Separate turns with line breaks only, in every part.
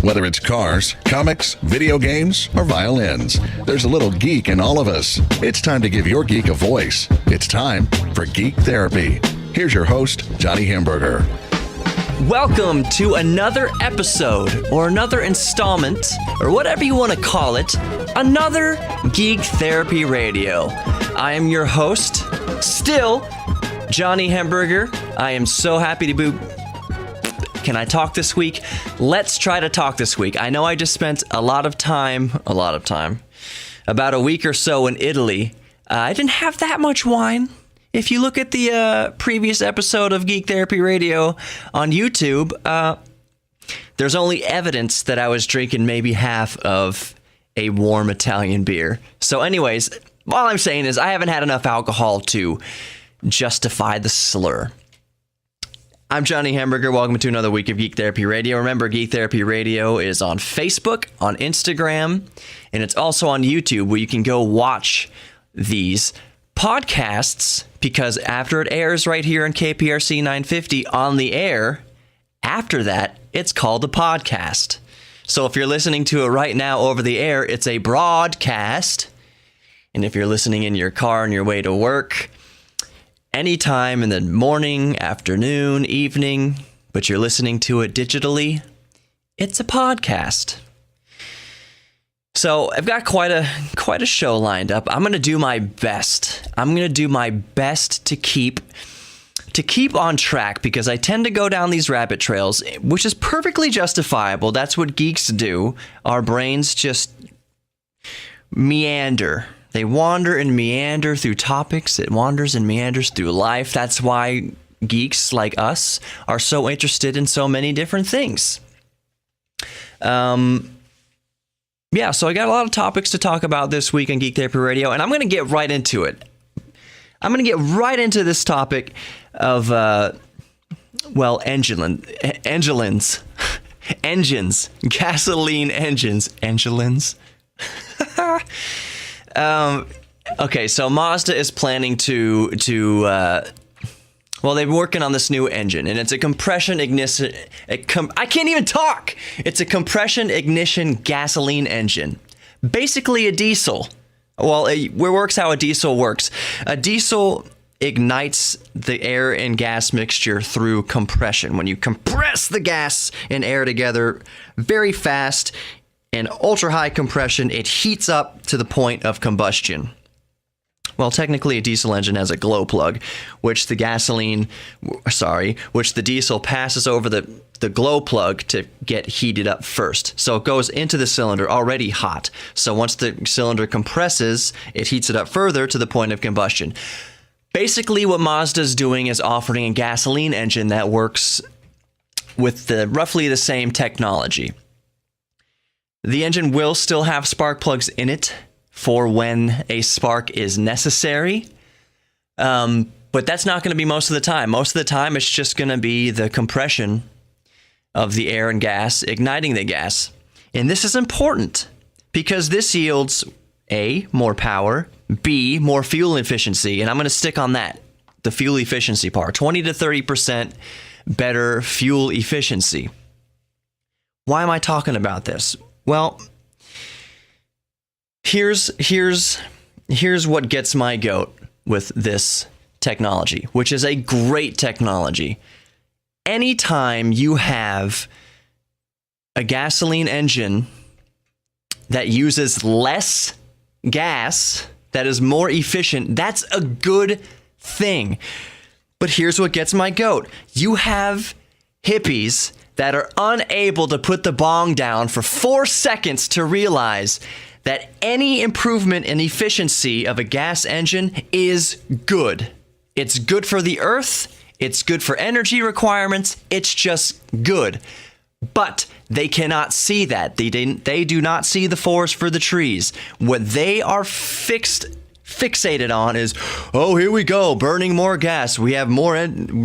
Whether it's cars, comics, video games, or violins, there's a little geek in all of us. It's time to give your geek a voice. It's time for Geek Therapy. Here's your host, Johnny Hamburger.
Welcome to another episode, or another installment, or whatever you want to call it, another Geek Therapy Radio. I am your host, still, Johnny Hamburger. I am so happy to be... Can I talk this week? Let's try to talk this week. I know I just spent a lot of time, about a week or so in Italy. I didn't have that much wine. If you look at the previous episode of Geek Therapy Radio on YouTube, there's only evidence that I was drinking maybe half of a warm Italian beer. So anyways, all I'm saying is I haven't had enough alcohol to justify the slur. I'm Johnny Hamburger. Welcome to another week of Geek Therapy Radio. Remember, Geek Therapy Radio is on Facebook, on Instagram, and it's also on YouTube, where you can go watch these podcasts, because after it airs right here on KPRC 950 on the air, after that, it's called a podcast. So if you're listening to it right now over the air, it's a broadcast. And if you're listening in your car on your way to work, anytime in the morning, afternoon, evening, but you're listening to it digitally, it's a podcast. So I've got quite a show lined up. I'm going to do my best. To keep on track, because I tend to go down these rabbit trails, which is perfectly justifiable. That's what geeks do. Our brains just meander. They wander and meander through topics. It wanders and meanders through life. That's why geeks like us are so interested in so many different things. Yeah, so I got a lot of topics to talk about this week on Geek Therapy Radio, and I'm going to get right into it. I'm going to get right into this topic of, engines, gasoline engines. Okay, so Mazda is planning to they've been working on this new engine, and it's a compression ignition. I can't even talk. It's a compression ignition gasoline engine, basically a diesel. Well, it works how a diesel works. A diesel ignites the air and gas mixture through compression. When you compress the gas and air together very fast and ultra high compression, it heats up to the point of combustion. Well, technically a diesel engine has a glow plug, which the diesel passes over the glow plug to get heated up first. So it goes into the cylinder already hot. So once the cylinder compresses, it heats it up further to the point of combustion. Basically, what Mazda's doing is offering a gasoline engine that works with roughly the same technology. The engine will still have spark plugs in it for when a spark is necessary, but that's not going to be most of the time. Most of the time, it's just going to be the compression of the air and gas igniting the gas. And this is important because this yields A, more power, B, more fuel efficiency, and I'm going to stick on that, the fuel efficiency part, 20 to 30% better fuel efficiency. Why am I talking about this? Well, here's what gets my goat with this technology, which is a great technology. Anytime you have a gasoline engine that uses less gas, that is more efficient, that's a good thing. But here's what gets my goat. You have hippies that are unable to put the bong down for 4 seconds to realize that any improvement in efficiency of a gas engine is good. It's good for the earth. It's good for energy requirements. It's just good. But they cannot see that. They do not see the forest for the trees. What they are fixated on is, oh, here we go, burning more gas. We have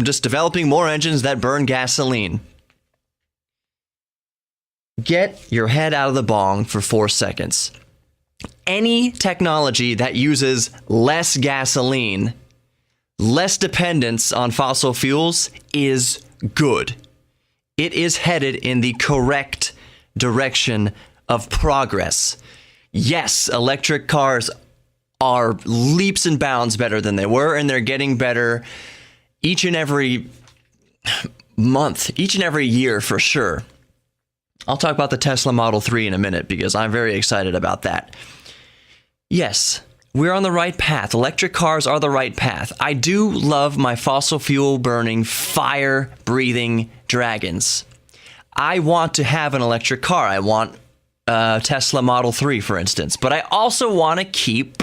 just developing more engines that burn gasoline. Get your head out of the bong for 4 seconds. Any technology that uses less gasoline, less dependence on fossil fuels is good. It is headed in the correct direction of progress. Yes, electric cars are leaps and bounds better than they were, and they're getting better each and every month, each and every year for sure. I'll talk about the Tesla Model 3 in a minute because I'm very excited about that. Yes, we're on the right path. Electric cars are the right path. I do love my fossil fuel burning, fire breathing dragons. I want to have an electric car. I want a Tesla Model 3, for instance. But I also want to keep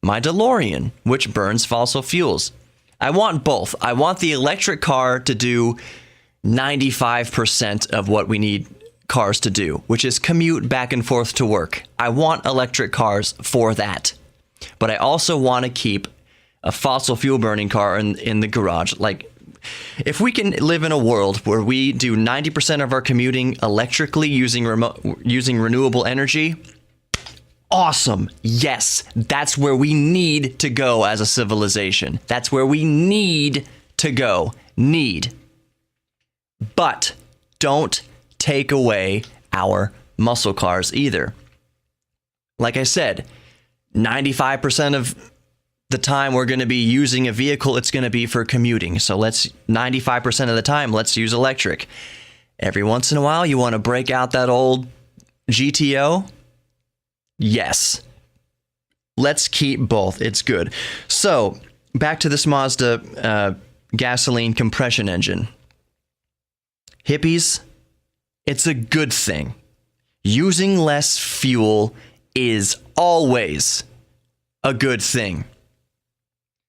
my DeLorean, which burns fossil fuels. I want both. I want the electric car to do 95% of what we need cars to do, which is commute back and forth to work. I want electric cars for that. But I also want to keep a fossil fuel burning car in the garage. Like, if we can live in a world where we do 90% of our commuting electrically using renewable energy, awesome. Yes, that's where we need to go as a civilization. That's where we need to go. Need. But don't take away our muscle cars either. Like I said, 95% of the time we're going to be using a vehicle, it's going to be for commuting. So 95% of the time, let's use electric. Every once in a while, you want to break out that old GTO? Yes. Let's keep both. It's good. So back to this Mazda gasoline compression engine. Hippies, it's a good thing. Using less fuel is always a good thing.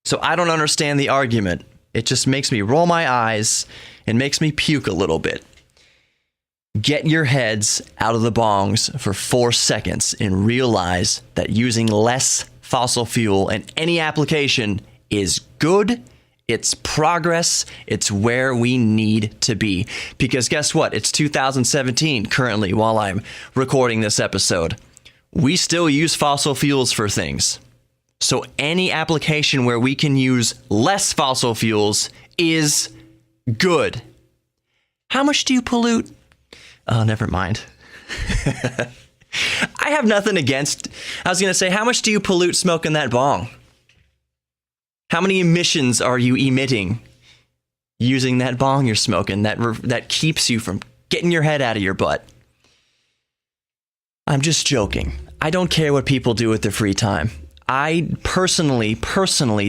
So I don't understand the argument. It just makes me roll my eyes and makes me puke a little bit. Get your heads out of the bongs for 4 seconds and realize that using less fossil fuel in any application is good. It's progress. It's where we need to be. Because guess what? It's 2017 currently while I'm recording this episode. We still use fossil fuels for things. So any application where we can use less fossil fuels is good. How much do you pollute? Oh, never mind. I have nothing against. I was going to say, how much do you pollute smoking that bong? How many emissions are you emitting using that bong you're smoking that keeps you from getting your head out of your butt? I'm just joking. I don't care what people do with their free time. I personally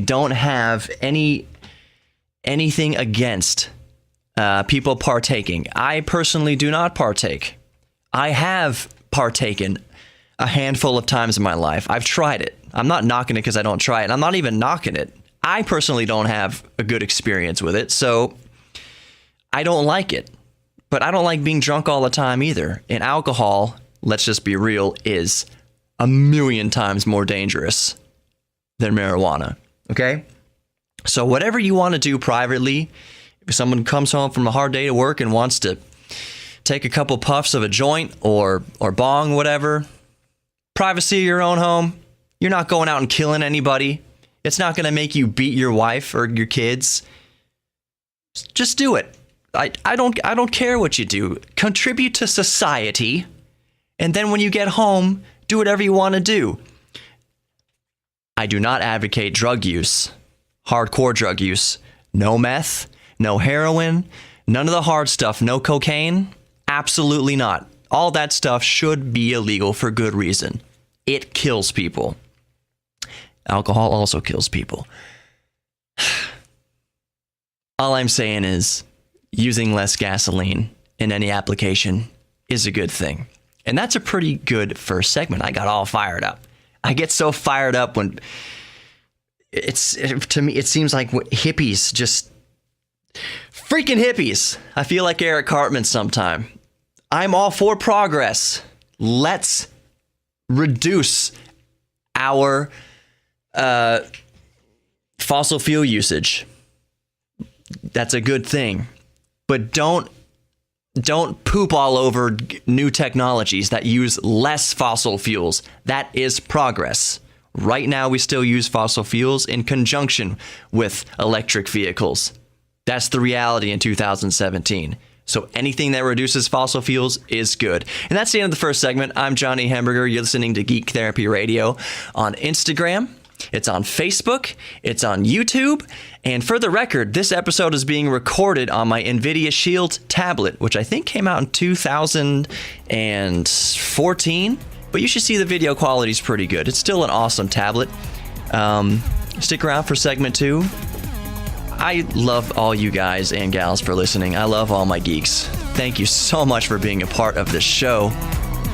don't have anything against people partaking. I personally do not partake. I have partaken a handful of times in my life. I've tried it. I'm not knocking it because I don't try it. I'm not even knocking it. I personally don't have a good experience with it, so I don't like it. But I don't like being drunk all the time either. And alcohol, let's just be real, is 1,000,000 times more dangerous than marijuana. Okay? So whatever you want to do privately, if someone comes home from a hard day to work and wants to take a couple puffs of a joint or bong, whatever, privacy of your own home, you're not going out and killing anybody. It's not going to make you beat your wife or your kids. Just do it. I don't care what you do. Contribute to society, and then when you get home, do whatever you want to do. I do not advocate drug use, hardcore drug use. No meth, no heroin, none of the hard stuff, no cocaine. Absolutely not. All that stuff should be illegal for good reason. It kills people. Alcohol also kills people. All I'm saying is using less gasoline in any application is a good thing. And that's a pretty good first segment. I got all fired up. I get so fired up when to me, it seems like hippies just freaking hippies. I feel like Eric Cartman sometime. I'm all for progress. Let's reduce our fossil fuel usage. That's a good thing. But don't poop all over new technologies that use less fossil fuels. That is progress. Right now, we still use fossil fuels in conjunction with electric vehicles. That's the reality in 2017. So anything that reduces fossil fuels is good. And that's the end of the first segment. I'm Johnny Hamburger. You're listening to Geek Therapy Radio on Instagram. It's on Facebook. It's on YouTube. And for the record, this episode is being recorded on my NVIDIA Shield tablet, which I think came out in 2014. But you should see the video quality is pretty good. It's still an awesome tablet. Stick around for segment 2. I love all you guys and gals for listening. I love all my geeks. Thank you so much for being a part of this show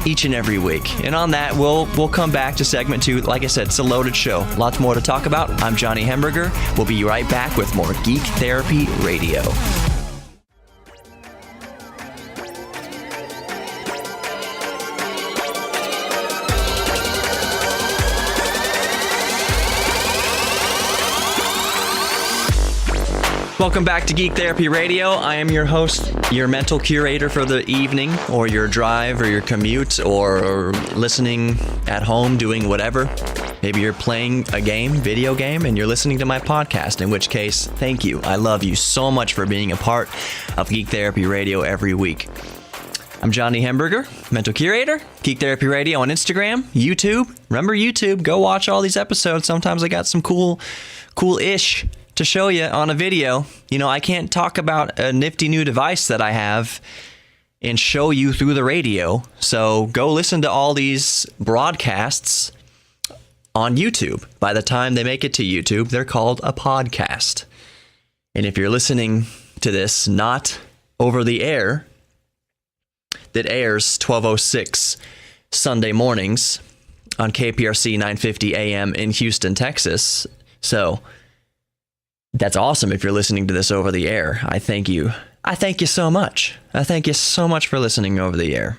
each and every week. And on that, we'll come back to segment 2. Like I said, it's a loaded show. Lots more to talk about. I'm Johnny Hamburger. We'll be right back with more Geek Therapy Radio. Welcome back to Geek Therapy Radio. I am your host, your mental curator for the evening, or your drive, or your commute, or listening at home, doing whatever. Maybe you're playing a video game, and you're listening to my podcast, in which case, thank you. I love you so much for being a part of Geek Therapy Radio every week. I'm Johnny Hamburger, mental curator, Geek Therapy Radio on Instagram, YouTube. Remember YouTube, go watch all these episodes. Sometimes I got some cool-ish to show you on a video. You know, I can't talk about a nifty new device that I have and show you through the radio. So go listen to all these broadcasts on YouTube. By the time they make it to YouTube, they're called a podcast. And if you're listening to this not over the air, that airs 12:06 Sunday mornings on KPRC 950 AM in Houston, Texas. So that's awesome if you're listening to this over the air. I thank you. I thank you so much. I thank you so much for listening over the air.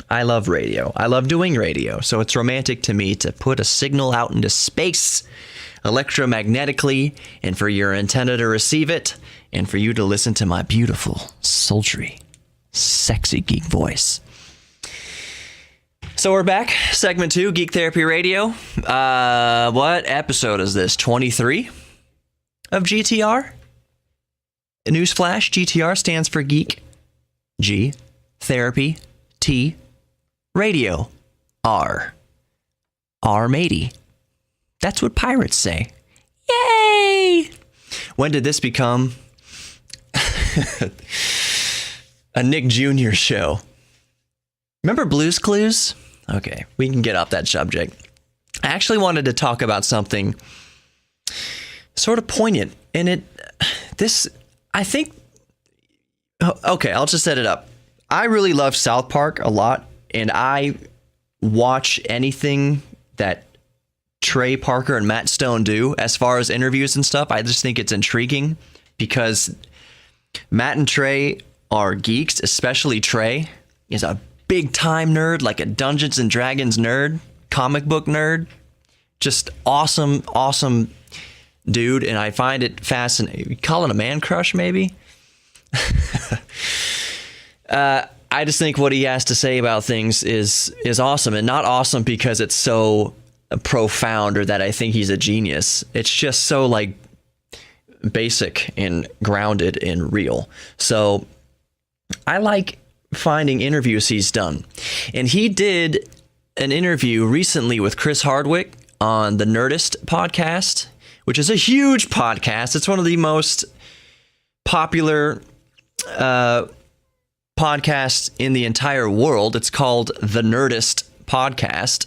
I love radio. I love doing radio. So it's romantic to me to put a signal out into space electromagnetically, and for your antenna to receive it, and for you to listen to my beautiful, sultry, sexy geek voice. So we're back. Segment 2, Geek Therapy Radio. What episode is this? 23? Of GTR. Newsflash, GTR stands for Geek, G, Therapy, T, Radio, R. R-matey. That's what pirates say. Yay! When did this become a Nick Jr. show? Remember Blue's Clues? Okay, we can get off that subject. I actually wanted to talk about something sort of poignant, and I think, okay, I'll just set it up. I really love South Park a lot, and I watch anything that Trey Parker and Matt Stone do as far as interviews and stuff. I just think it's intriguing because Matt and Trey are geeks, especially Trey is a big time nerd, like a Dungeons and Dragons nerd, comic book nerd, just awesome dude, and I find it fascinating. You call it a man crush, maybe? I just think what he has to say about things is awesome, and not awesome because it's so profound or that I think he's a genius. It's just so like basic and grounded and real. So I like finding interviews he's done, and he did an interview recently with Chris Hardwick on the Nerdist podcast, which is a huge podcast. It's one of the most popular podcasts in the entire world. It's called The Nerdist Podcast,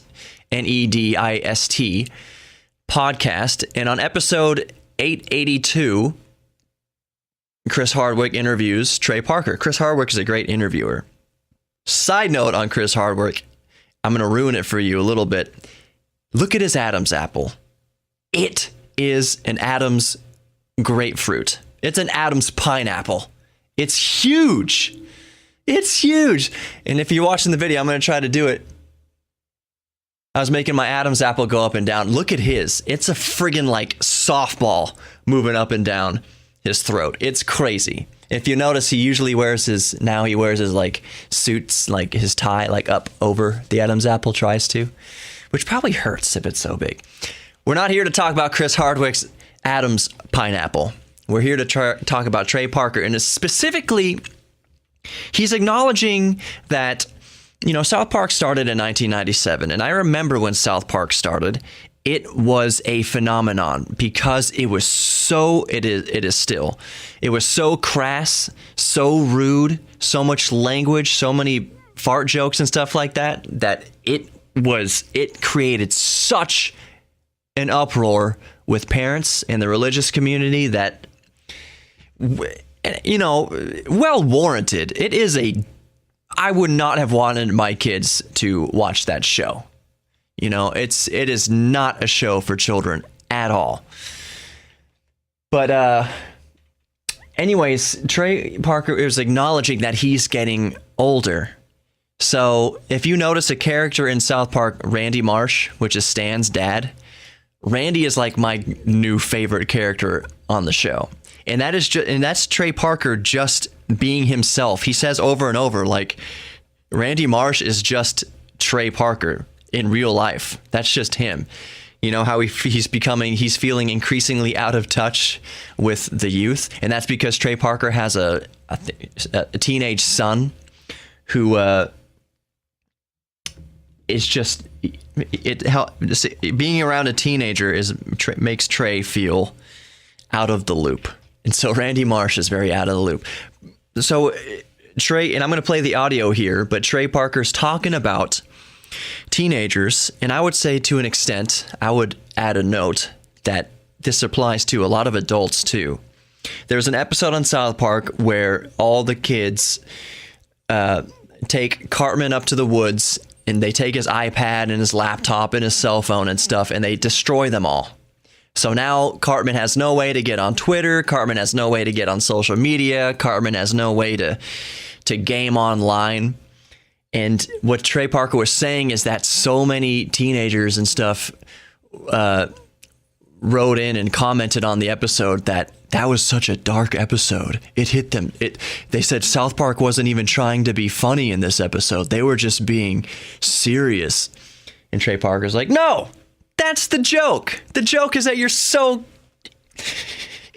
Nedist podcast. And on episode 882, Chris Hardwick interviews Trey Parker. Chris Hardwick is a great interviewer. Side note on Chris Hardwick, I'm going to ruin it for you a little bit. Look at his Adam's apple. It is an Adam's grapefruit. It's an Adam's pineapple. It's huge. It's huge. And if you're watching the video, I'm going to try to do it. I was making my Adam's apple go up and down. Look at his. It's a friggin' like softball moving up and down his throat. It's crazy. If you notice, he usually wears his like suits, like his tie, like up over the Adam's apple tries to, which probably hurts if it's so big. We're not here to talk about Chris Hardwick's Adam's pineapple. We're here to talk about Trey Parker, and specifically He's acknowledging that, South Park started in 1997. And I remember when South Park started, it was a phenomenon because it was it is still. It was so crass, so rude, so much language, so many fart jokes and stuff like that, that it created such an uproar with parents and the religious community that, well warranted. I would not have wanted my kids to watch that show. It is not a show for children at all. But anyways, Trey Parker is acknowledging that he's getting older. So if you notice a character in South Park, Randy Marsh, which is Stan's dad, Randy is like my new favorite character on the show. And that's Trey Parker just being himself. He says over and over, like, Randy Marsh is just Trey Parker in real life. That's just him. How he's feeling increasingly out of touch with the youth. And that's because Trey Parker has a teenage son who is just, being around a teenager makes Trey feel out of the loop. And so Randy Marsh is very out of the loop. So Trey, and I'm going to play the audio here, but Trey Parker's talking about teenagers, and I would say to an extent, I would add a note that this applies to a lot of adults too. There's an episode on South Park where all the kids take Cartman up to the woods, and they take his iPad and his laptop and his cell phone and stuff, and they destroy them all. So now Cartman has no way to get on Twitter. Cartman has no way to get on social media. Cartman has no way to game online. And what Trey Parker was saying is that so many teenagers and stuff wrote in and commented on the episode that was such a dark episode. It hit them. They said South Park wasn't even trying to be funny in this episode. They were just being serious. And Trey Parker's like, no, that's the joke. The joke is that you're so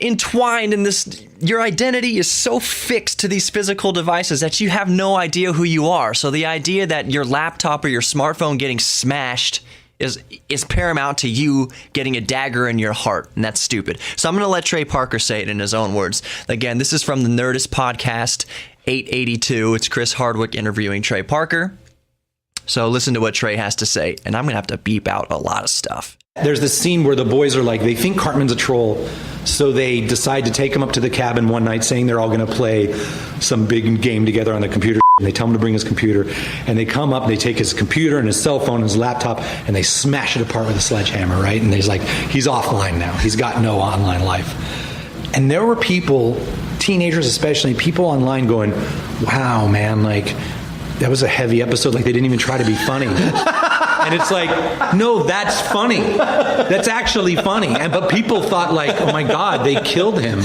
entwined in this, your identity is so fixed to these physical devices that you have no idea who you are. So the idea that your laptop or your smartphone getting smashed is paramount to you getting a dagger in your heart, and that's stupid. So I'm going to let Trey Parker say it in his own words. Again, this is from the Nerdist Podcast 882. It's Chris Hardwick interviewing Trey Parker. So listen to what Trey has to say, and I'm going to have to beep out a lot of stuff.
There's this scene where the boys are like, they think Cartman's a troll, so they decide to take him up to the cabin one night saying they're all going to play some big game together on the computer. And they tell him to bring his computer, and they come up and they take his computer and his cell phone and his laptop and they smash it apart with a sledgehammer, right? And he's like, he's offline now. He's got no online life. And there were people, teenagers especially, people online going, wow, man, like, that was a heavy episode. Like, they didn't even try to be funny. And it's like, no, that's funny. That's actually funny. But people thought, like, oh my God, they killed him.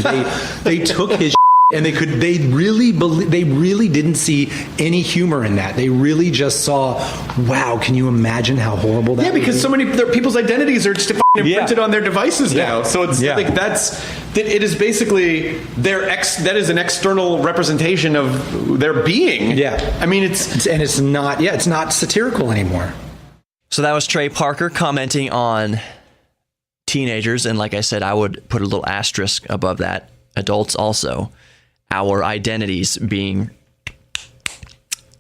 They took his and they really didn't see any humor in that. They really just saw, wow, can you imagine how horrible that?
Yeah, because so many people's identities are just imprinted on their devices now. So it's like it is basically that is an external representation of their being.
Yeah,
I mean it's
not satirical anymore.
So that was Trey Parker commenting on teenagers, and like I said, I would put a little asterisk above that. Adults also. Our identities being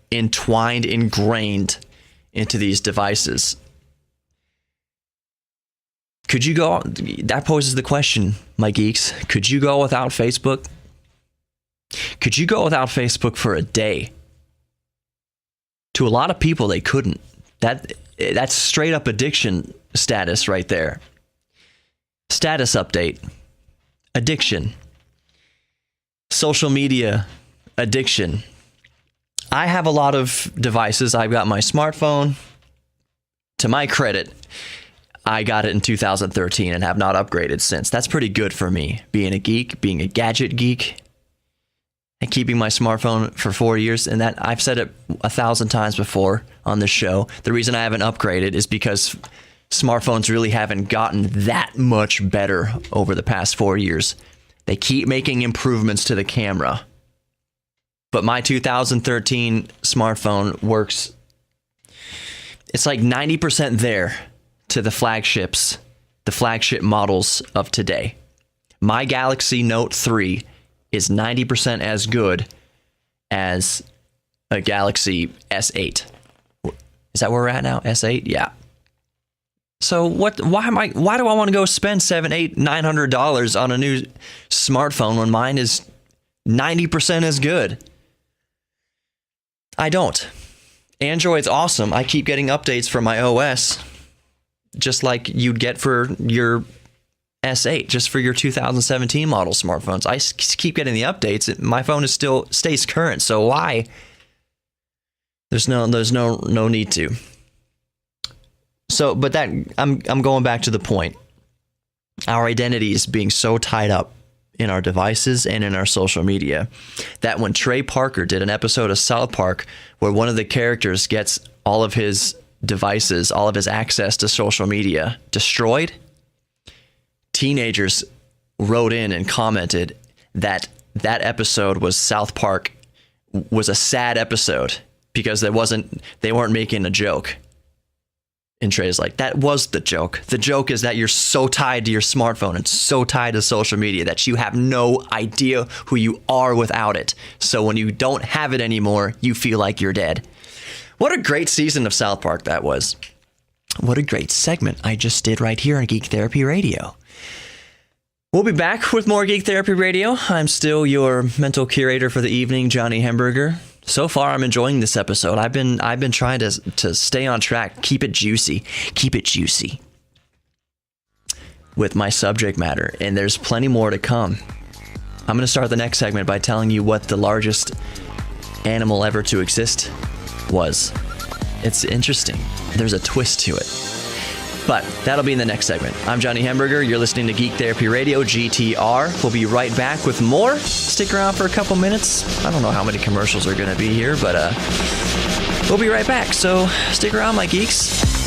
ingrained into these devices. Could you go? That poses the question, my geeks. Could you go without Facebook? Could you go without Facebook for a day? To a lot of people, they couldn't. That's straight up addiction status right there. Status update. Addiction. Social media addiction. I have a lot of devices. I've got my smartphone. To my credit, I got it in 2013 and have not upgraded since. That's pretty good for me, being a geek, being a gadget geek, and keeping my smartphone for 4 years. And that I've said it 1,000 times before on this show. The reason I haven't upgraded is because smartphones really haven't gotten that much better over the past 4 years. They keep making improvements to the camera. but my 2013 smartphone works. It's like 90% there to the flagship models of today. My Galaxy Note 3 is 90% as good as a Galaxy S8. Is that where we're at now? S8? Yeah. So why do I want to go spend $700, $800, $900 on a new smartphone when mine is 90% as good? I don't. Android's awesome. I keep getting updates for my OS, just like you'd get for your S8, just for your 2017 model smartphones. I keep getting the updates. My phone still stays current. So why? There's no need to. So, but that I'm going back to the point. Our identities being so tied up in our devices and in our social media that when Trey Parker did an episode of South Park where one of the characters gets all of his devices, all of his access to social media destroyed, teenagers wrote in and commented that that episode was South Park was a sad episode because they weren't making a joke. And Trey's like, that was the joke. The joke is that you're so tied to your smartphone and so tied to social media that you have no idea who you are without it. So when you don't have it anymore, you feel like you're dead. What a great season of South Park that was. What a great segment I just did right here on Geek Therapy Radio. We'll be back with more Geek Therapy Radio. I'm still your mental curator for the evening, Johnny Hamburger. So far, I'm enjoying this episode. I've been trying to stay on track, keep it juicy with my subject matter, and there's plenty more to come. I'm going to start the next segment by telling you what the largest animal ever to exist was. It's interesting. There's a twist to it. But that'll be in the next segment. I'm Johnny Hamburger. You're listening to Geek Therapy Radio, GTR. We'll be right back with more. Stick around for a couple minutes. I don't know how many commercials are going to be here, but we'll be right back. So stick around, my geeks.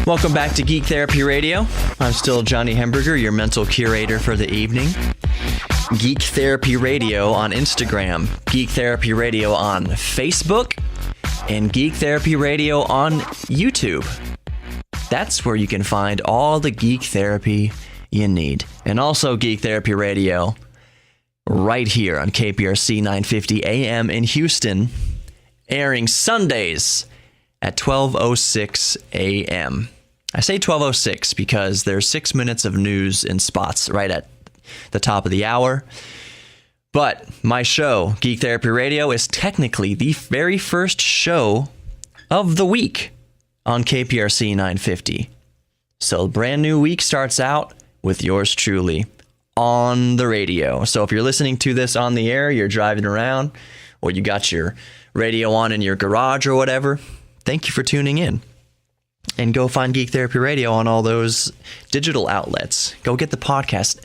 Welcome back to Geek Therapy Radio. I'm still Johnny Hamburger, your mental curator for the evening. Geek Therapy Radio on Instagram, Geek Therapy Radio on Facebook, and Geek Therapy Radio on YouTube. That's where you can find all the geek therapy you need. And also Geek Therapy Radio right here on KPRC 950 AM in Houston, airing Sundays at 12:06 a.m. I say 12:06 because there's 6 minutes of news and spots right at the top of the hour. But my show, Geek Therapy Radio, is technically the very first show of the week on KPRC 950. So brand new week starts out with yours truly on the radio. So if you're listening to this on the air, you're driving around, or you got your radio on in your garage or whatever, thank you for tuning in. And go find Geek Therapy Radio on all those digital outlets. Go get the podcast.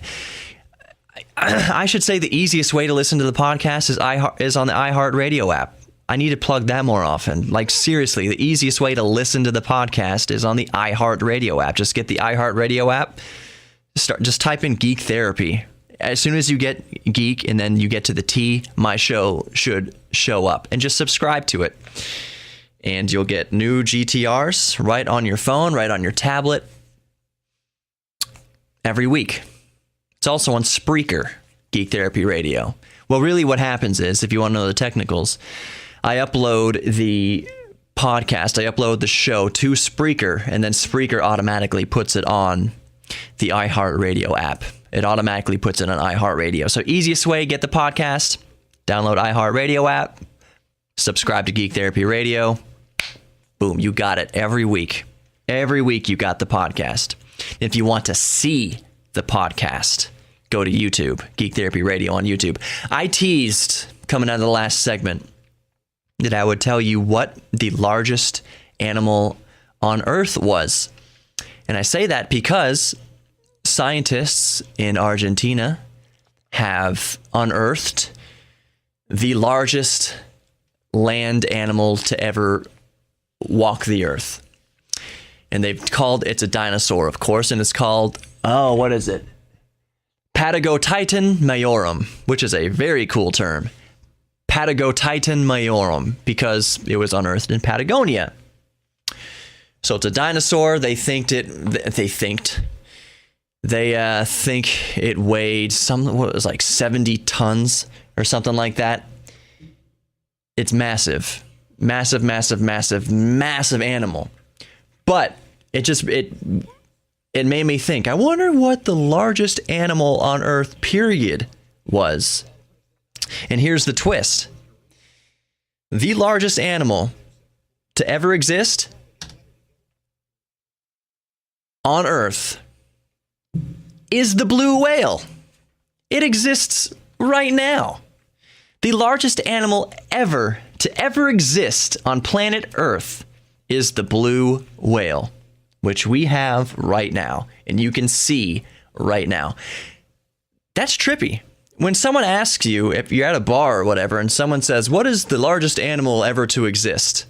I should say the easiest way to listen to the podcast is on the iHeartRadio app. I need to plug that more often. Like, seriously, the easiest way to listen to the podcast is on the iHeartRadio app. Just get the iHeartRadio app. Just type in Geek Therapy. As soon as you get Geek and then you get to the T, my show should show up. And just subscribe to it. And you'll get new GTRs right on your phone, right on your tablet, every week. It's also on Spreaker, Geek Therapy Radio. Well, really what happens is, if you want to know the technicals, I upload the podcast, I upload the show to Spreaker, and then Spreaker automatically puts it on the iHeartRadio app. It automatically puts it on iHeartRadio. So easiest way, get the podcast, download iHeartRadio app, subscribe to Geek Therapy Radio. Boom, you got it every week. Every week you got the podcast. If you want to see the podcast, go to YouTube, Geek Therapy Radio on YouTube. I teased, coming out of the last segment, that I would tell you what the largest animal on Earth was. And I say that because scientists in Argentina have unearthed the largest land animal to ever walk the earth. And it's a dinosaur, of course, and it's called, what is it? Patagotitan majorum, which is a very cool term. Patagotitan majorum, because it was unearthed in Patagonia. So it's a dinosaur. They think it weighed what was like 70 tons or something like that. It's massive animal. But it made me think, I wonder what the largest animal on Earth, period, was. And here's the twist. The largest animal to ever exist on Earth is the blue whale. It exists right now. The largest animal to ever exist on planet Earth is the blue whale, which we have right now, and you can see right now. That's trippy. When someone asks you, if you're at a bar or whatever, and someone says, what is the largest animal ever to exist?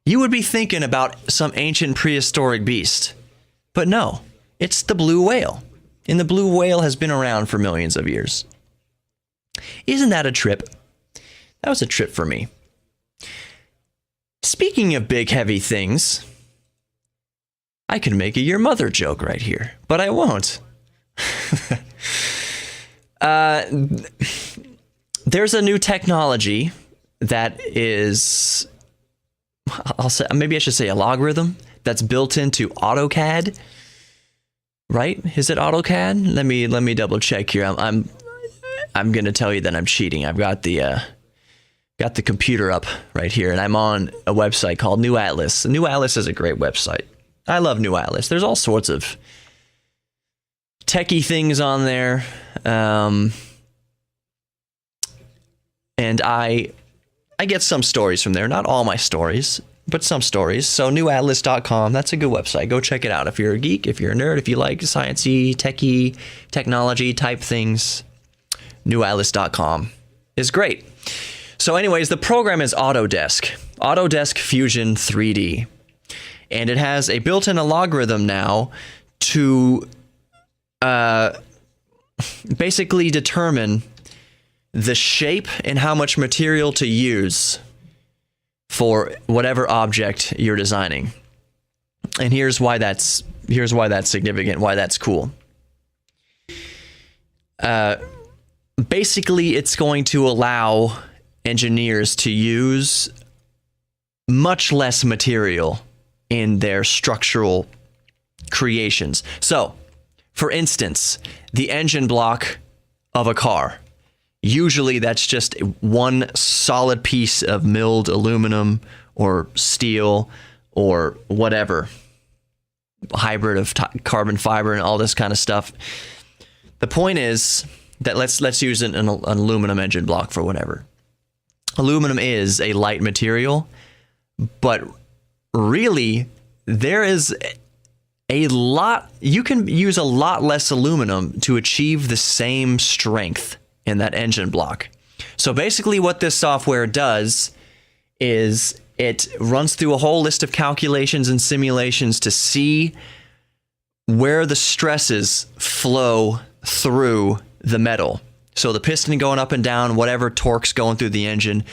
You would be thinking about some ancient prehistoric beast. But no, it's the blue whale. And the blue whale has been around for millions of years. Isn't that a trip? That was a trip for me. Speaking of big, heavy things, I can make a your mother joke right here, but I won't. There's a new technology that is, maybe I should say a logarithm that's built into AutoCAD, right? Is it AutoCAD? Let me double check here. I'm going to tell you that I'm cheating. I've got the computer up right here, and I'm on a website called New Atlas. New Atlas is a great website. I love New Atlas. There's all sorts of techie things on there. And I get some stories from there. Not all my stories, but some stories. So newatlas.com, that's a good website. Go check it out. If you're a geek, if you're a nerd, if you like sciencey, techie, technology type things, newatlas.com is great. So anyways, the program is Autodesk Fusion 3D. And it has a built-in algorithm now to basically determine the shape and how much material to use for whatever object you're designing. And here's why that's significant, why that's cool. Basically, it's going to allow engineers to use much less material in their structural creations. So, for instance, the engine block of a car. Usually that's just one solid piece of milled aluminum or steel or whatever, hybrid of carbon fiber and all this kind of stuff. The point is that let's use an aluminum engine block for whatever. Aluminum is a light material, but really there is you can use a lot less aluminum to achieve the same strength in that engine block. So basically what this software does is it runs through a whole list of calculations and simulations to see where the stresses flow through the metal. So the piston going up and down, whatever torque's going through the engine,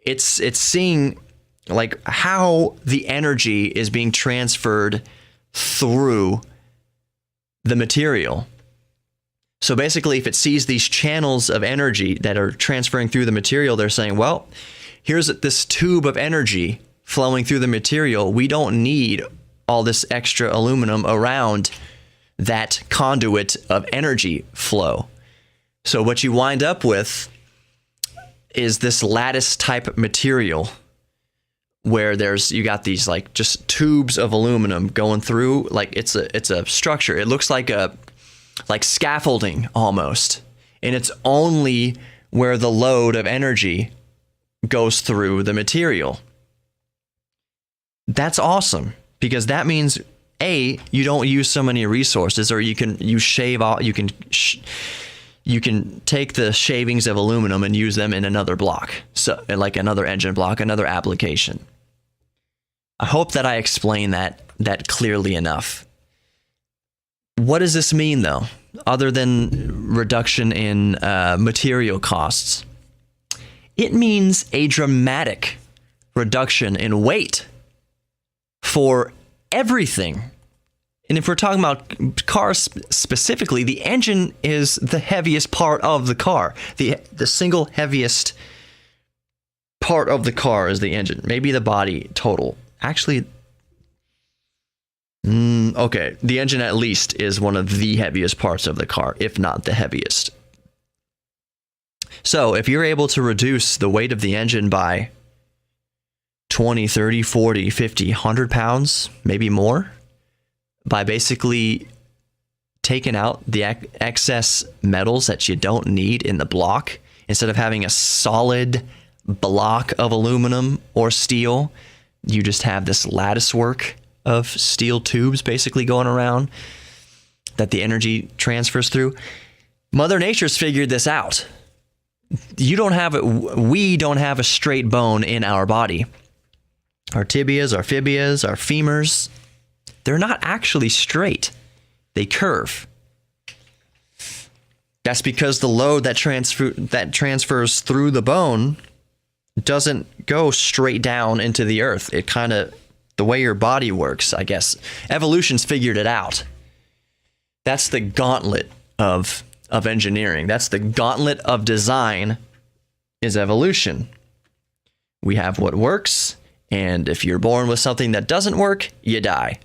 it's seeing like how the energy is being transferred through the material. So basically, if it sees these channels of energy that are transferring through the material, they're saying, well, here's this tube of energy flowing through the material. We don't need all this extra aluminum around that conduit of energy flow. So what you wind up with is this lattice type material where you got these like just tubes of aluminum going through, like it's a structure. It looks like scaffolding almost. And it's only where the load of energy goes through the material. That's awesome, because that means you don't use so many resources, or you you can take the shavings of aluminum and use them in another block, so like another engine block, another application. I hope that I explained that clearly enough. What does this mean, though, other than reduction in material costs? It means a dramatic reduction in weight for everything. And if we're talking about cars specifically, the engine is the heaviest part of the car. The single heaviest part of the car is the engine. Maybe the body total. Actually, okay, the engine at least is one of the heaviest parts of the car, if not the heaviest. So if you're able to reduce the weight of the engine by 20, 30, 40, 50, 100 pounds, maybe more, by basically taking out the excess metals that you don't need in the block, instead of having a solid block of aluminum or steel, you just have this lattice work of steel tubes basically going around that the energy transfers through. Mother Nature's figured this out. We don't have a straight bone in our body. Our tibias, our fibias, our femurs, they're not actually straight. They curve. That's because the load that transfers through the bone doesn't go straight down into the earth. It kind of, the way your body works, I guess. Evolution's figured it out. That's the gauntlet of engineering. That's the gauntlet of design, is evolution. We have what works, and if you're born with something that doesn't work, you die.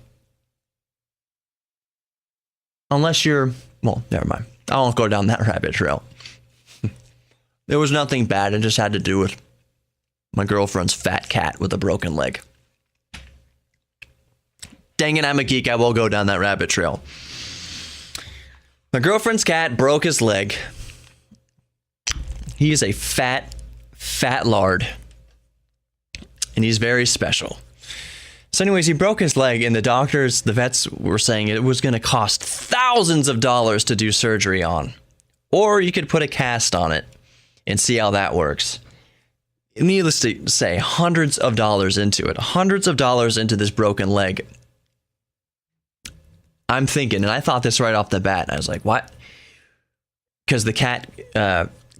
Unless you're, well, never mind. I won't go down that rabbit trail. There was nothing bad. It just had to do with my girlfriend's fat cat with a broken leg. Dang it, I'm a geek. I will go down that rabbit trail. My girlfriend's cat broke his leg. He is a fat lard. And he's very special. So anyways, he broke his leg, and the vets were saying it was going to cost thousands of dollars to do surgery on. Or you could put a cast on it and see how that works. Needless to say, hundreds of dollars into it. Hundreds of dollars into this broken leg. I'm thinking, and I thought this right off the bat, I was like, what? Because the cat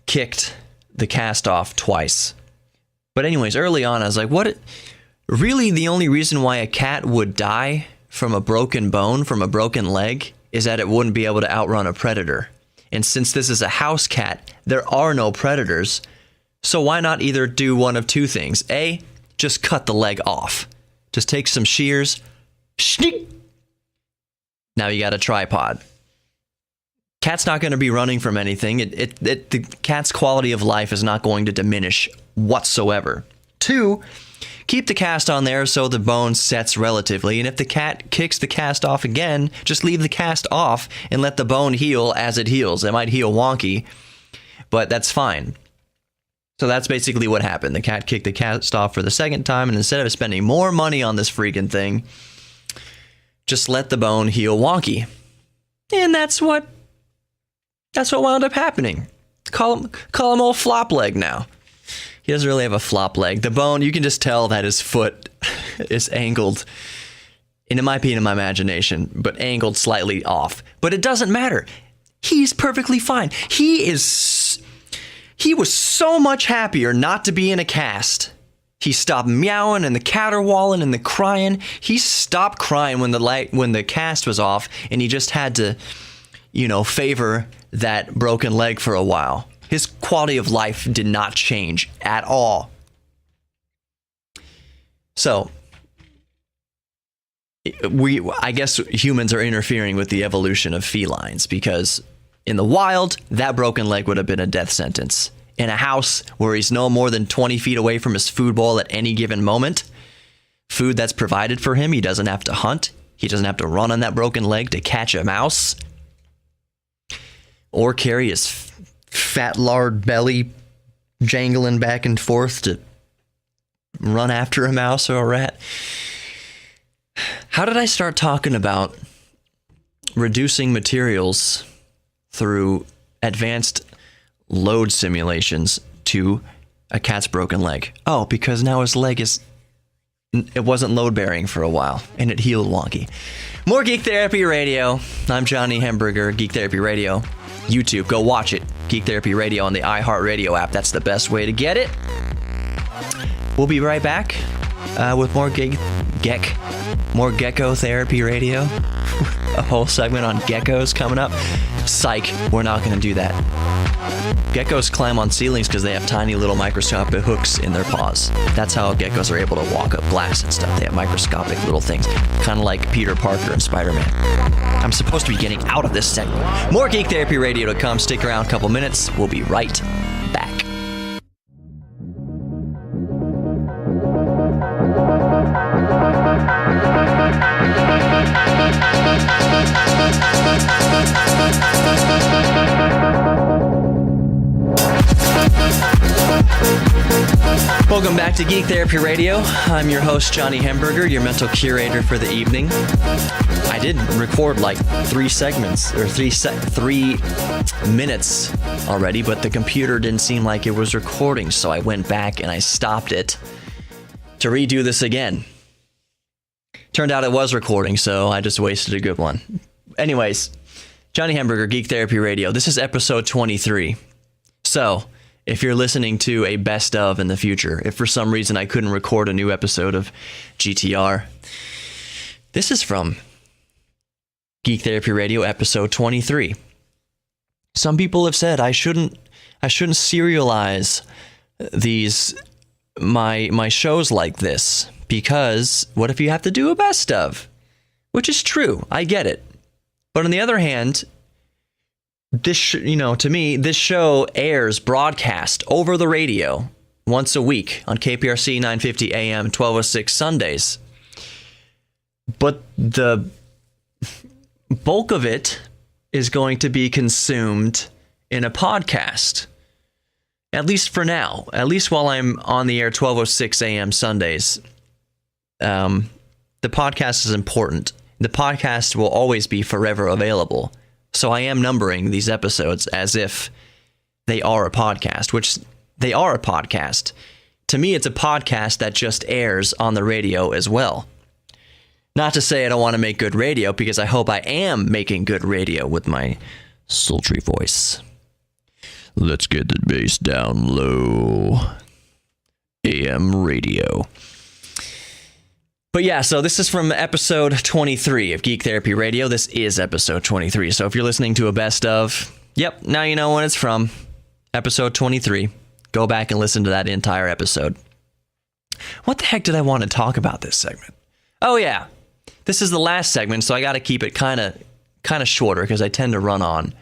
kicked the cast off twice. But anyways, early on, I was like, what? Really, the only reason why a cat would die from a broken bone, from a broken leg, is that it wouldn't be able to outrun a predator. And since this is a house cat, there are no predators. So why not either do one of two things? A, just cut the leg off. Just take some shears. Shnick. Now you got a tripod. Cat's not going to be running from anything. The cat's quality of life is not going to diminish whatsoever. Two, keep the cast on there so the bone sets relatively, and if the cat kicks the cast off again, just leave the cast off and let the bone heal as it heals. It might heal wonky, but that's fine. So that's basically what happened. The cat kicked the cast off for the second time, and instead of spending more money on this freaking thing, just let the bone heal wonky. And that's what wound up happening. Call him old flop leg now. He doesn't really have a flop leg. The bone, you can just tell that his foot is angled, and it might be in my imagination, but angled slightly off. But it doesn't matter. He's perfectly fine. He was so much happier not to be in a cast. He stopped meowing and the caterwauling and the crying. He stopped crying when the cast was off, and he just had to, favor that broken leg for a while. His quality of life did not change at all. So, I guess humans are interfering with the evolution of felines, because in the wild, that broken leg would have been a death sentence. In a house where he's no more than 20 feet away from his food bowl at any given moment, food that's provided for him, he doesn't have to hunt. He doesn't have to run on that broken leg to catch a mouse or carry his fat lard belly jangling back and forth to run after a mouse or a rat. How did I start talking about reducing materials through advanced load simulations to a cat's broken leg. Oh, because now his leg it wasn't load bearing for a while and it healed wonky. More Geek Therapy Radio. I'm Johnny Hamburger, Geek Therapy Radio. YouTube, go watch it. Geek Therapy Radio on the iHeartRadio app. That's the best way to get it. We'll be right back with more more Gecko Therapy Radio. A whole segment on geckos coming up. Psych, we're not going to do that. Geckos climb on ceilings because they have tiny little microscopic hooks in their paws. That's how geckos are able to walk up glass and stuff. They have microscopic little things, kind of like Peter Parker and Spider-Man. I'm supposed to be getting out of this segment. More Geek Therapy Radio to come. Stick around a couple minutes. We'll be right back. Welcome back to Geek Therapy Radio. I'm your host, Johnny Hamburger, your mental curator for the evening. I did record like 3 segments, or 3 minutes already, but the computer didn't seem like it was recording, so I went back and I stopped it to redo this again. Turned out it was recording, so I just wasted a good one. Anyways, Johnny Hamburger, Geek Therapy Radio. This is episode 23. So, if you're listening to a best of in the future, if for some reason I couldn't record a new episode of GTR, this is from Geek Therapy Radio episode 23. Some people have said I shouldn't serialize my shows like this, because what if you have to do a best of? Which is true, I get it. But on the other hand, to me, this show airs broadcast over the radio once a week on KPRC 950 AM, 1206 Sundays. But the bulk of it is going to be consumed in a podcast. At least for now. At least while I'm on the air 1206 AM Sundays. The podcast is important. The podcast will always be forever available. So I am numbering these episodes as if they are a podcast, which they are a podcast. To me, it's a podcast that just airs on the radio as well. Not to say I don't want to make good radio, because I hope I am making good radio with my sultry voice. Let's get the bass down low. AM radio. But yeah, so this is from episode 23 of Geek Therapy Radio. This is episode 23. So if you're listening to a best of, yep, now you know when it's from. Episode 23. Go back and listen to that entire episode. What the heck did I want to talk about this segment? Oh yeah, this is the last segment, so I got to keep it kind of shorter because I tend to run on.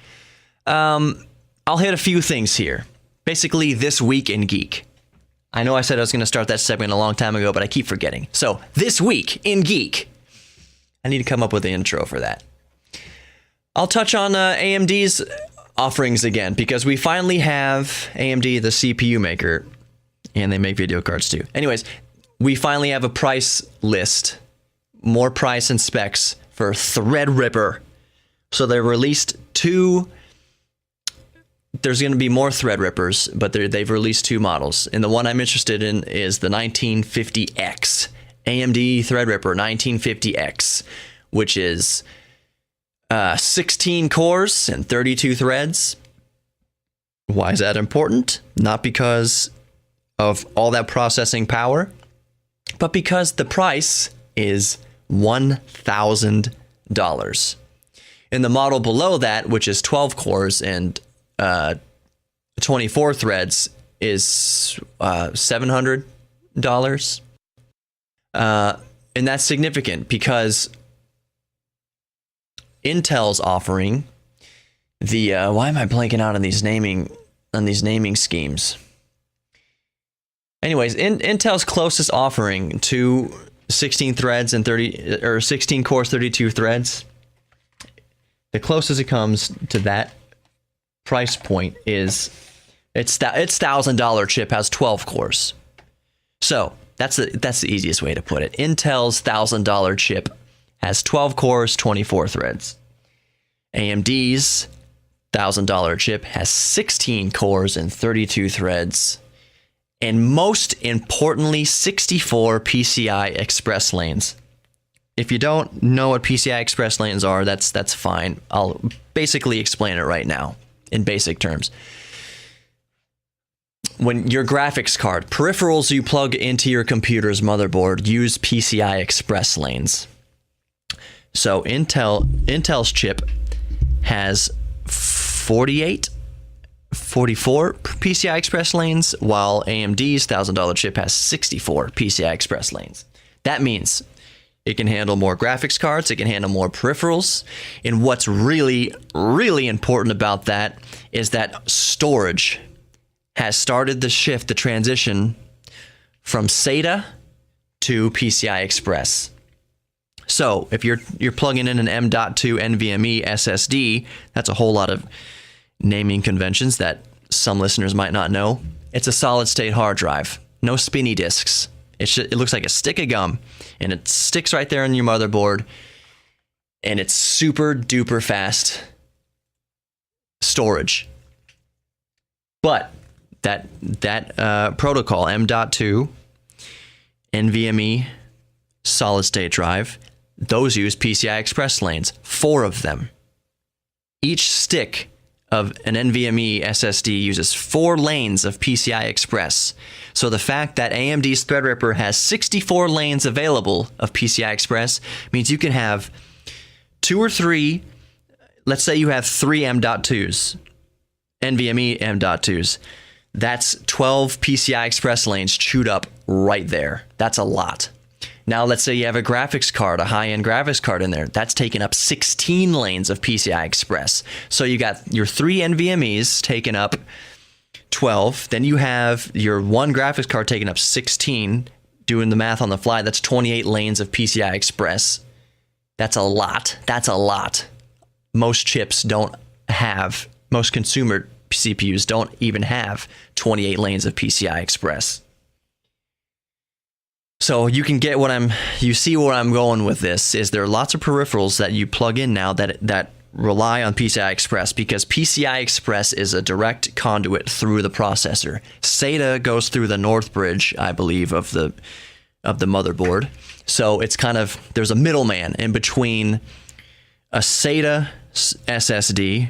I'll hit a few things here. Basically, this week in Geek. I know I said I was going to start that segment a long time ago, but I keep forgetting. So, this week in Geek. I need to come up with an intro for that. I'll touch on AMD's offerings again, because we finally have AMD, the CPU maker, and they make video cards too. Anyways, we finally have a price list, more price and specs for Threadripper. So they released 2. There's going to be more Threadrippers, but they've released 2 models. And the one I'm interested in is the 1950X. AMD Threadripper 1950X, which is 16 cores and 32 threads. Why is that important? Not because of all that processing power, but because the price is $1,000. In the model below that, which is 12 cores and 24 threads, is $700. And that's significant because Intel's offering the why am I blanking out on these naming schemes? Anyways, Intel's closest offering to 16 threads and 16 cores, 32 threads. The closest it comes to that price point is its $1,000 chip has 12 cores. So that's the easiest way to put it. Intel's $1,000 chip has 12 cores, 24 threads. AMD's $1,000 chip has 16 cores and 32 threads. And most importantly, 64 PCI Express lanes. If you don't know what PCI Express lanes are, that's fine. I'll basically explain it right now in basic terms. When your graphics card, peripherals you plug into your computer's motherboard use PCI Express lanes. So Intel's chip has 44 PCI Express lanes, while AMD's $1,000 chip has 64 PCI Express lanes. That means it can handle more graphics cards, it can handle more peripherals, and what's really, really important about that is that storage has started the transition from SATA to PCI Express. So if you're plugging in an M.2 NVMe SSD, that's a whole lot of naming conventions that some listeners might not know. It's a solid state hard drive, no spinny disks. It looks like a stick of gum, and it sticks right there in your motherboard, and it's super duper fast storage. But that protocol, M.2 NVMe solid state drive, those use PCI Express lanes, 4 of them. Each stick of an NVMe SSD uses 4 lanes of PCI Express. So the fact that AMD's Threadripper has 64 lanes available of PCI Express means you can have 2 or 3, let's say you have 3 M.2s, NVMe M.2s. That's 12 PCI Express lanes chewed up right there. That's a lot. Now, let's say you have a graphics card, a high-end graphics card in there. That's taking up 16 lanes of PCI Express. So you got your 3 NVMEs taking up 12. Then you have your 1 graphics card taking up 16. Doing the math on the fly, that's 28 lanes of PCI Express. That's a lot. That's a lot. Most chips don't have, most consumer CPUs don't even have 28 lanes of PCI Express. So you can get you see where I'm going with this, is there are lots of peripherals that you plug in now that rely on PCI Express, because PCI Express is a direct conduit through the processor. SATA goes through the North Bridge, I believe, of the motherboard. So it's kind of, there's a middleman in between a SATA SSD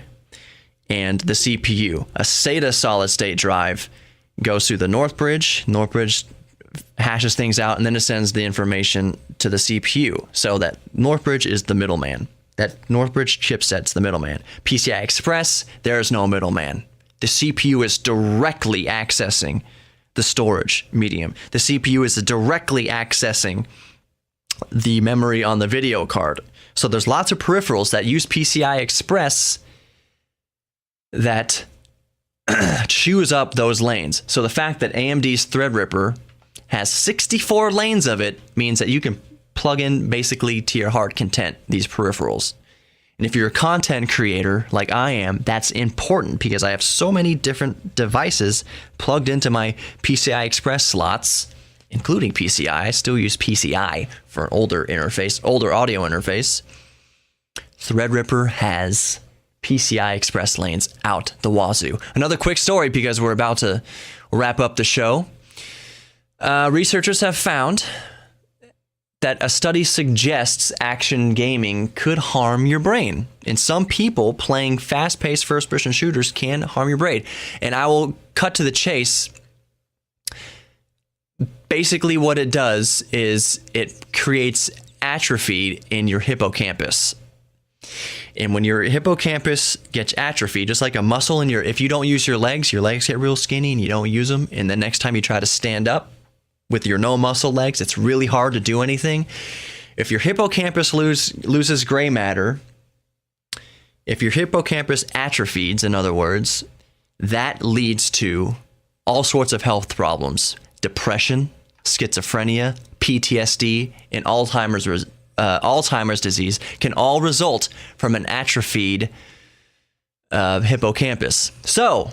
and the CPU. A SATA solid state drive goes through the North Bridge. North Bridge hashes things out, and then it sends the information to the CPU. So that North Bridge is the middleman. That North Bridge chipset's the middleman. PCI Express, there is no middleman. The CPU is directly accessing the storage medium. The CPU is directly accessing the memory on the video card. So there's lots of peripherals that use PCI Express that chews up those lanes. So the fact that AMD's Threadripper has 64 lanes of it means that you can plug in basically to your heart content these peripherals. And if you're a content creator like I am, that's important because I have so many different devices plugged into my PCI Express slots, including PCI. I still use PCI for an older audio interface. Threadripper has PCI Express lanes out the wazoo. Another quick story because we're about to wrap up the show. Researchers have found that a study suggests action gaming could harm your brain. And some people playing fast-paced first-person shooters can harm your brain. And I will cut to the chase. Basically what it does is it creates atrophy in your hippocampus. And when your hippocampus gets atrophy, just like a muscle in if you don't use your legs get real skinny and you don't use them. And the next time you try to stand up with your no muscle legs, it's really hard to do anything. If your hippocampus loses gray matter, if your hippocampus atrophies, in other words, that leads to all sorts of health problems. Depression, schizophrenia, PTSD, and Alzheimer's disease can all result from an atrophied hippocampus. So,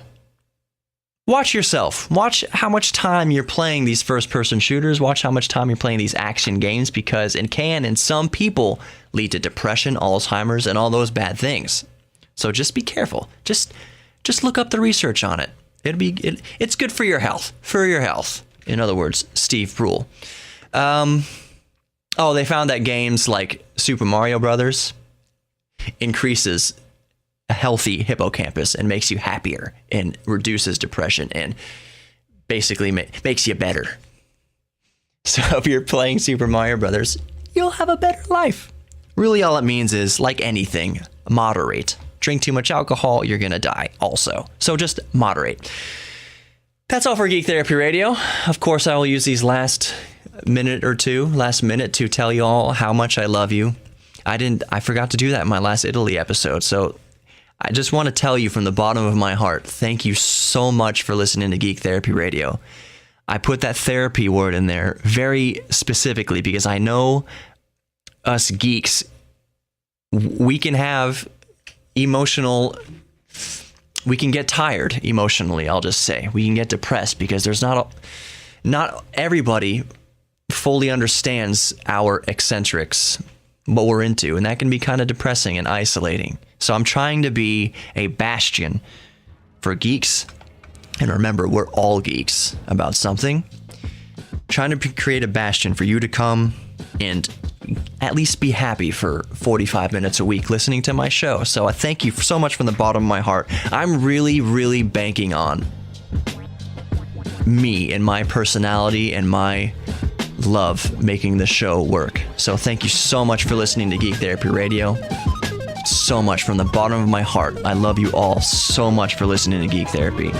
watch yourself. Watch how much time you're playing these first-person shooters. Watch how much time you're playing these action games, because it can, in some people, lead to depression, Alzheimer's, and all those bad things. So just be careful. Just look up the research on it. It's good for your health. For your health. In other words, Steve Brule. They found that games like Super Mario Brothers increases a healthy hippocampus and makes you happier and reduces depression and basically makes you better. So if you're playing Super Mario Brothers, you'll have a better life. Really all it means is, like anything, moderate. Drink too much alcohol, you're gonna die also. So just moderate. That's all for Geek Therapy Radio. Of course, I will use these last minute to tell you all how much I love you. I forgot to do that in my last Italy episode. So I just want to tell you from the bottom of my heart, thank you so much for listening to Geek Therapy Radio. I put that therapy word in there very specifically because I know us geeks, we can have we can get tired emotionally, I'll just say. We can get depressed because there's not everybody fully understands our eccentrics, what we're into, and that can be kind of depressing and isolating. So I'm trying to be a bastion for geeks. And remember, we're all geeks about something. Trying to create a bastion for you to come and at least be happy for 45 minutes a week listening to my show. So I thank you so much from the bottom of my heart. I'm really, really banking on me and my personality and my love making the show work. So thank you so much for listening to Geek Therapy Radio. So much from the bottom of my heart. I love you all so much for listening to Geek Therapy.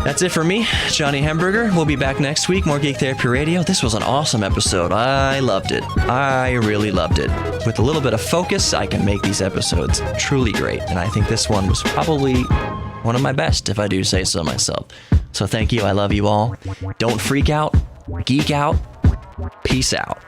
That's it for me, Johnny Hamburger. We'll be back next week, more Geek Therapy Radio. This was an awesome episode. I loved it. I really loved it. With a little bit of focus, I can make these episodes truly great. And I think this one was probably one of my best, if I do say so myself. So thank you. I love you all. Don't freak out. Geek out. Peace out.